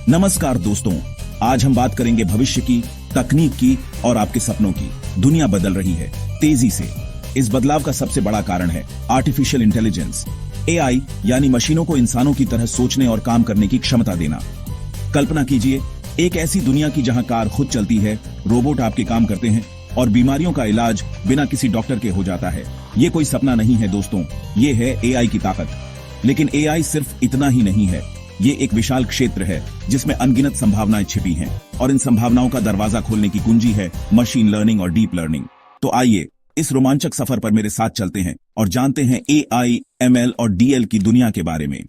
नमस्कार दोस्तों, आज हम बात करेंगे भविष्य की, तकनीक की और आपके सपनों की। दुनिया बदल रही है तेजी से। इस बदलाव का सबसे बड़ा कारण है आर्टिफिशियल इंटेलिजेंस, एआई, यानी मशीनों को इंसानों की तरह सोचने और काम करने की क्षमता देना। कल्पना कीजिए एक ऐसी दुनिया की जहां कार खुद चलती है, रोबोट आपके काम करते हैं और बीमारियों का इलाज बिना किसी डॉक्टर के हो जाता है। ये कोई सपना नहीं है दोस्तों, ये है एआई की ताकत। लेकिन एआई सिर्फ इतना ही नहीं है, ये एक विशाल क्षेत्र है जिसमें अनगिनत संभावनाएं छिपी हैं और इन संभावनाओं का दरवाजा खोलने की कुंजी है मशीन लर्निंग और डीप लर्निंग। तो आइए इस रोमांचक सफर पर मेरे साथ चलते हैं और जानते हैं एआई, एमएल और डीएल की दुनिया के बारे में।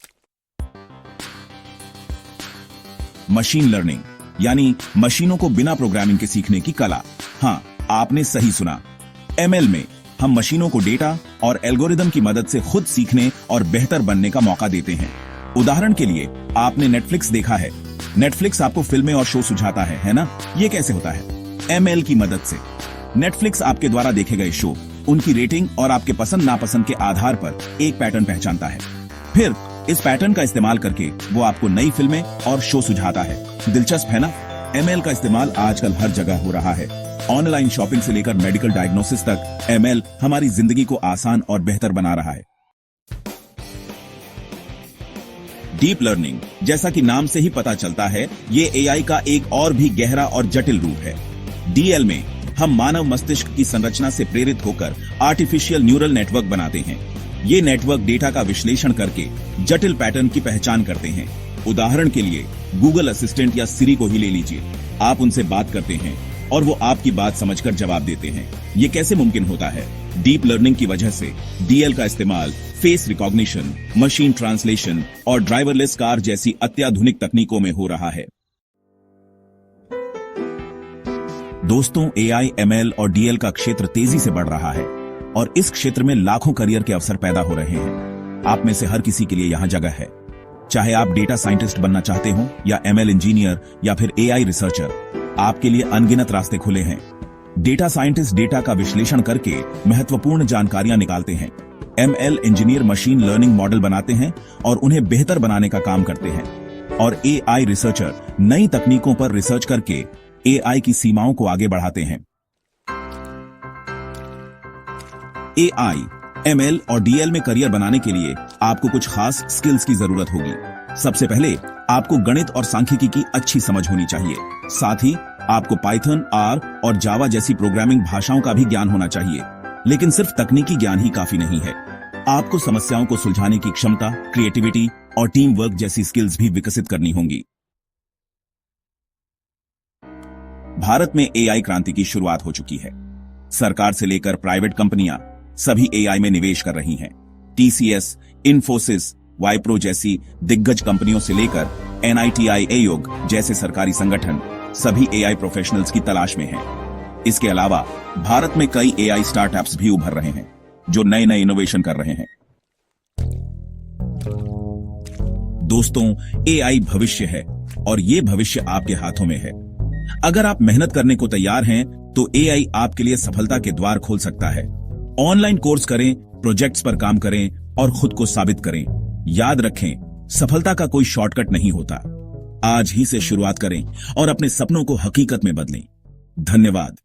मशीन लर्निंग यानी मशीनों को बिना प्रोग्रामिंग के सीखने की कला। हाँ, आपने सही सुना। एमएल में हम मशीनों को डेटा और एल्गोरिदम की मदद से खुद सीखने और बेहतर बनने का मौका देते हैं। उदाहरण के लिए आपने नेटफ्लिक्स देखा है। नेटफ्लिक्स आपको फिल्में और शो सुझाता है ना? ये कैसे होता है? एमएल की मदद से। नेटफ्लिक्स आपके द्वारा देखे गए शो, उनकी रेटिंग और आपके पसंद नापसंद के आधार पर एक पैटर्न पहचानता है। फिर इस पैटर्न का इस्तेमाल करके वो आपको नई फिल्में और शो सुझाता है। दिलचस्प है ना? एमएल का इस्तेमाल आजकल हर जगह हो रहा है। ऑनलाइन शॉपिंग से लेकर मेडिकल डायग्नोसिस तक एमएल हमारी जिंदगी को आसान और बेहतर बना रहा है। डीप लर्निंग, जैसा कि नाम से ही पता चलता है, ये एआई का एक और भी गहरा और जटिल रूप है। डीएल में हम मानव मस्तिष्क की संरचना से प्रेरित होकर आर्टिफिशियल न्यूरल नेटवर्क बनाते हैं। ये नेटवर्क डेटा का विश्लेषण करके जटिल पैटर्न की पहचान करते हैं। उदाहरण के लिए गूगल असिस्टेंट या सिरी को ही ले लीजिए। आप उनसे बात करते हैं और वो आपकी बात समझकर जवाब देते हैं। ये कैसे मुमकिन होता है? डीप लर्निंग की वजह से डीएल का इस्तेमाल फेस रिकॉग्निशन, मशीन ट्रांसलेशन और ड्राइवरलेस कार जैसी अत्याधुनिक तकनीकों में हो रहा है। दोस्तों, एआई, एमएल और डीएल का क्षेत्र तेजी से बढ़ रहा है और इस क्षेत्र में लाखों करियर के अवसर पैदा हो रहे हैं। आप में से हर किसी के लिए यहां जगह है। चाहे आप डेटा साइंटिस्ट बनना चाहते हो या एमएल इंजीनियर या फिर एआई रिसर्चर, आपके लिए अनगिनत रास्ते खुले हैं। डेटा साइंटिस्ट डेटा का विश्लेषण करके महत्वपूर्ण जानकारियां निकालते हैं। ML engineer machine learning model बनाते हैं और उन्हें बेहतर बनाने का काम करते हैं। और एआई रिसर्चर नई तकनीकों पर रिसर्च करके एआई की सीमाओं को आगे बढ़ाते हैं। एआई, एमएल और डीएल में करियर बनाने के लिए आपको कुछ खास स्किल्स की जरूरत होगी। सबसे पहले आपको गणित और सांख्यिकी की अच्छी समझ होनी चाहिए। साथ ही आपको पाइथन, आर और जावा जैसी प्रोग्रामिंग भाषाओं का भी ज्ञान होना चाहिए। लेकिन सिर्फ तकनीकी ज्ञान ही काफी नहीं है। आपको समस्याओं को सुलझाने की क्षमता, क्रिएटिविटी और टीम वर्क जैसी स्किल्स भी विकसित करनी होंगी। भारत में एआई क्रांति की शुरुआत हो चुकी है। सरकार से लेकर प्राइवेट कंपनियां सभी एआई में निवेश कर रही हैं। टीसीएस, इन्फोसिस, वाइप्रो जैसी दिग्गज कंपनियों से लेकर एनआईटीआई, आयोग जैसे सरकारी संगठन सभी एआई प्रोफेशनल्स की तलाश में हैं। इसके अलावा भारत में कई एआई स्टार्टअप्स भी उभर रहे हैं जो नए नए इनोवेशन कर रहे हैं। दोस्तों, एआई भविष्य है और ये भविष्य आपके हाथों में है। अगर आप मेहनत करने को तैयार हैं तो एआई आपके लिए सफलता के द्वार खोल सकता है। ऑनलाइन कोर्स करें, प्रोजेक्ट्स पर काम करें और खुद को साबित करें। याद रखें, सफलता का कोई शॉर्टकट नहीं होता। आज ही से शुरुआत करें और अपने सपनों को हकीकत में बदलें। धन्यवाद।